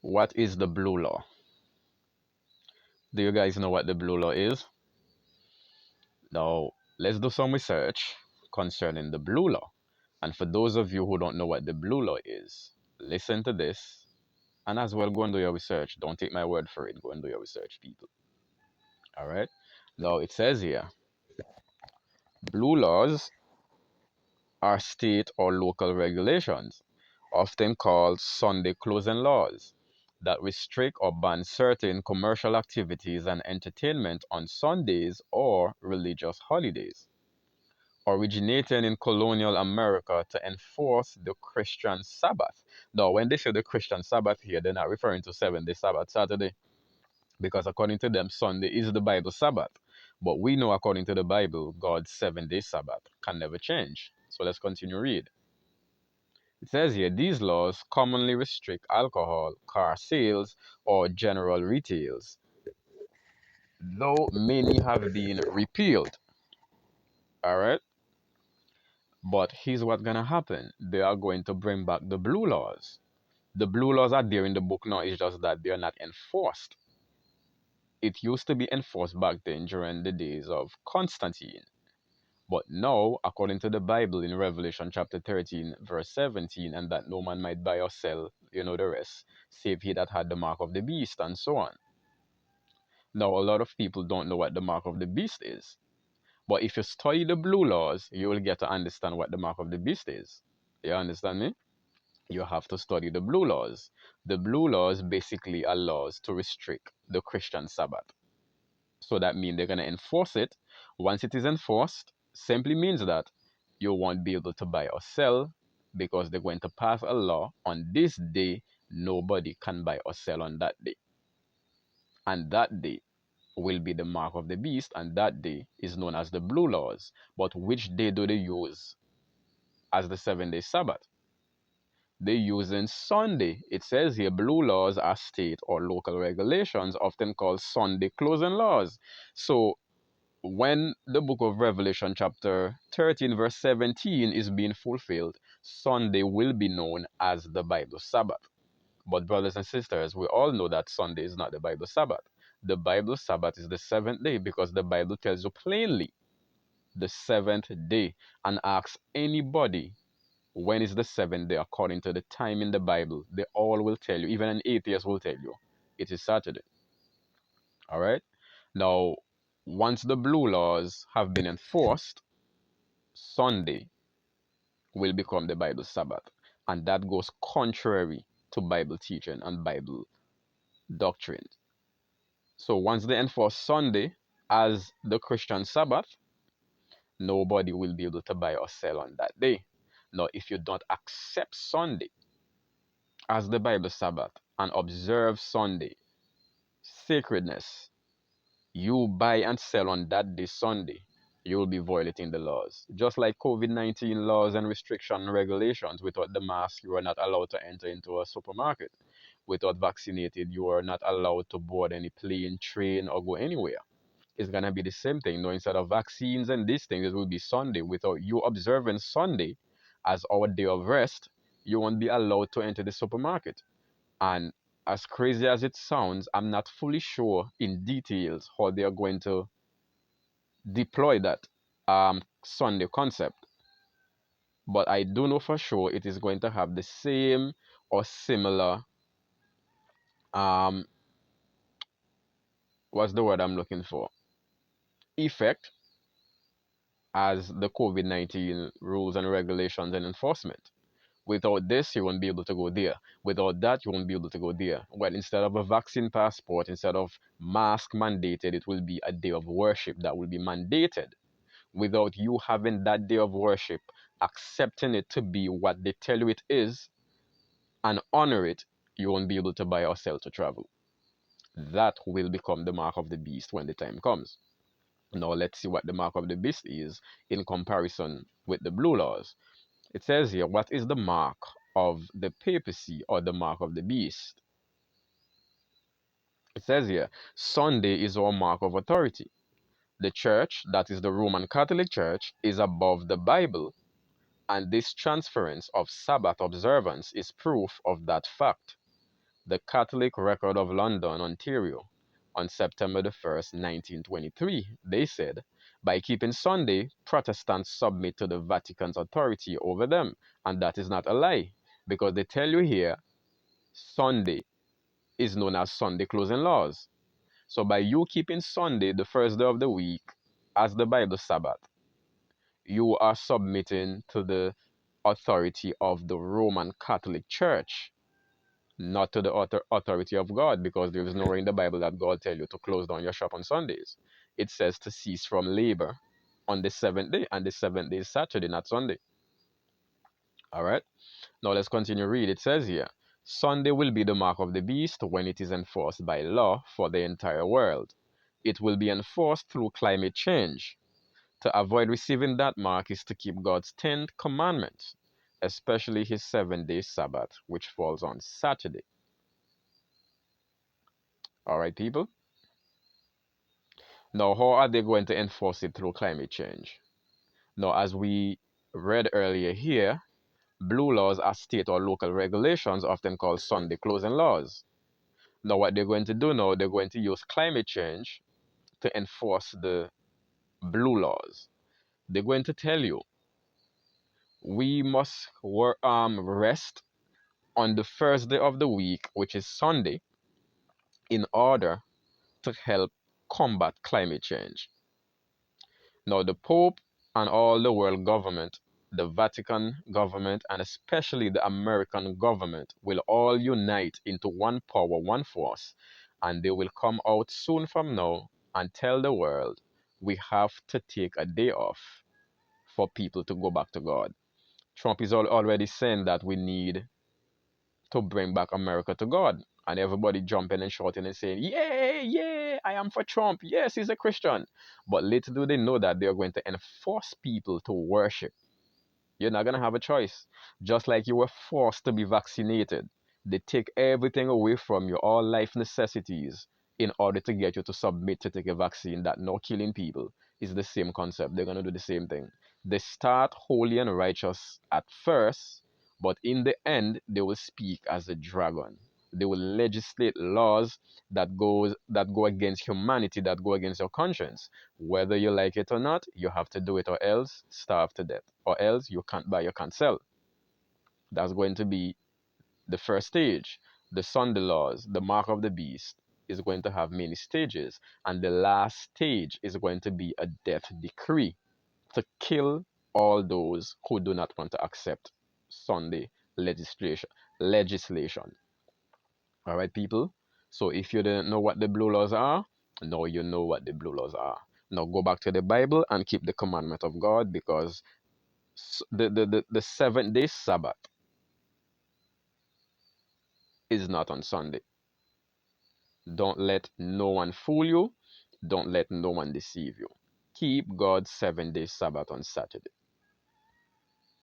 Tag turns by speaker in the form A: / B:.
A: What is the blue law? Do you guys know what the blue law is? Now, let's do some research concerning the blue law. And for those of you who don't know what the blue law is, listen to this and as well go and do your research. Don't take my word for it. Go and do your research, people. All right. Now, it says here blue laws are state or local regulations, often called Sunday closing laws, that restrict or ban certain commercial activities and entertainment on Sundays or religious holidays. Originating in colonial America to enforce the Christian Sabbath. Now, when they say the Christian Sabbath here, they're not referring to 7 day Sabbath, Saturday, because according to them, Sunday is the Bible Sabbath. But we know, according to the Bible, God's 7 day Sabbath can never change. So let's continue read. It says here, these laws commonly restrict alcohol, car sales, or general retails, though many have been repealed. All right? But here's what's going to happen. They are going to bring back the blue laws. The blue laws are there in the book now, it's just that they're not enforced. It used to be enforced back then during the days of Constantine. But now, according to the Bible in Revelation chapter 13, verse 17, and that no man might buy or sell, you know the rest, save he that had the mark of the beast, and so on. Now, a lot of people don't know what the mark of the beast is. But if you study the blue laws, you will get to understand what the mark of the beast is. You understand me? You have to study the blue laws. The blue laws basically are laws to restrict the Christian Sabbath. So that means they're going to enforce it. Once it is enforced, simply means that you won't be able to buy or sell because they're going to pass a law on this day. Nobody can buy or sell on that day. And that day will be the mark of the beast, and that day is known as the blue laws. But which day do they use as the 7 day Sabbath? They use in Sunday. It says here blue laws are state or local regulations, often called Sunday closing laws. So when the book of Revelation, chapter 13, verse 17, is being fulfilled, Sunday will be known as the Bible Sabbath. But, brothers and sisters, we all know that Sunday is not the Bible Sabbath. The Bible Sabbath is the seventh day because the Bible tells you plainly the seventh day and asks anybody when is the seventh day according to the time in the Bible. They all will tell you, even an atheist will tell you, it is Saturday. All right? Now, once the blue laws have been enforced, Sunday will become the Bible Sabbath. And that goes contrary to Bible teaching and Bible doctrine. So once they enforce Sunday as the Christian Sabbath, nobody will be able to buy or sell on that day. Now, if you don't accept Sunday as the Bible Sabbath and observe Sunday sacredness, you buy and sell on that day Sunday, you will be violating the laws. Just like COVID-19 laws and restriction regulations, without the mask, you are not allowed to enter into a supermarket. Without vaccinated, you are not allowed to board any plane, train, or go anywhere. It's gonna be the same thing. No, instead of vaccines and these things, it will be Sunday. Without you observing Sunday as our day of rest, you won't be allowed to enter the supermarket. And as crazy as it sounds, I'm not fully sure in details how they are going to deploy that Sunday concept. But I do know for sure it is going to have the same or similar um what's the word I'm looking for? Effect as the COVID-19 rules and regulations and enforcement. Without this, you won't be able to go there. Without that, you won't be able to go there. Well, instead of a vaccine passport, instead of mask mandated, it will be a day of worship that will be mandated. Without you having that day of worship, accepting it to be what they tell you it is, and honor it, you won't be able to buy or sell to travel. That will become the mark of the beast when the time comes. Now let's see what the mark of the beast is in comparison with the blue laws. It says here, what is the mark of the papacy or the mark of the beast? It says here, Sunday is our mark of authority. The church, that is the Roman Catholic Church, is above the Bible, and this transference of Sabbath observance is proof of that fact. The Catholic Record of London, Ontario, on September the 1st, 1923, they said, by keeping Sunday, Protestants submit to the Vatican's authority over them. And that is not a lie, because they tell you here, Sunday is known as Sunday closing laws. So by you keeping Sunday, the first day of the week, as the Bible Sabbath, you are submitting to the authority of the Roman Catholic Church, not to the authority of God, because there is nowhere in the Bible that God tell you to close down your shop on Sundays. It says to cease from labor on the seventh day, and the seventh day is Saturday, not Sunday. All right. Now let's continue read. It says here, Sunday will be the mark of the beast when it is enforced by law for the entire world. It will be enforced through climate change. To avoid receiving that mark is to keep God's 10 commandments, especially his 7-day Sabbath, which falls on Saturday. All right, people? Now, how are they going to enforce it through climate change? Now, as we read earlier here, blue laws are state or local regulations, often called Sunday closing laws. Now, what they're going to do now, they're going to use climate change to enforce the blue laws. They're going to tell you we must rest on the first day of the week, which is Sunday, in order to help combat climate change. Now, the Pope and all the world government, the Vatican government, and especially the American government will all unite into one power, one force, and they will come out soon from now and tell the world we have to take a day off for people to go back to God. Trump is already saying that we need to bring back America to God. And everybody jumping and shouting and saying, "Yay, yay, I am for Trump. Yes, he's a Christian." But little do they know that they're going to enforce people to worship. You're not going to have a choice. Just like you were forced to be vaccinated, they take everything away from you, all life necessities, in order to get you to submit to take a vaccine that no killing people is the same concept. They're going to do the same thing. They start holy and righteous at first, but in the end, they will speak as a dragon. They will legislate laws that go against humanity, that go against your conscience. Whether you like it or not, you have to do it, or else starve to death, or else you can't buy, you can't sell. That's going to be the first stage. The Sunday laws, the mark of the beast, is going to have many stages, and the last stage is going to be a death decree to kill all those who do not want to accept Sunday legislation. All right, people. So if you didn't know what the blue laws are, now you know what the blue laws are. Now go back to the Bible and keep the commandment of God, because the 7th day Sabbath is not on Sunday. Don't let no one fool you. Don't let no one deceive you. Keep God's 7-day Sabbath on Saturday.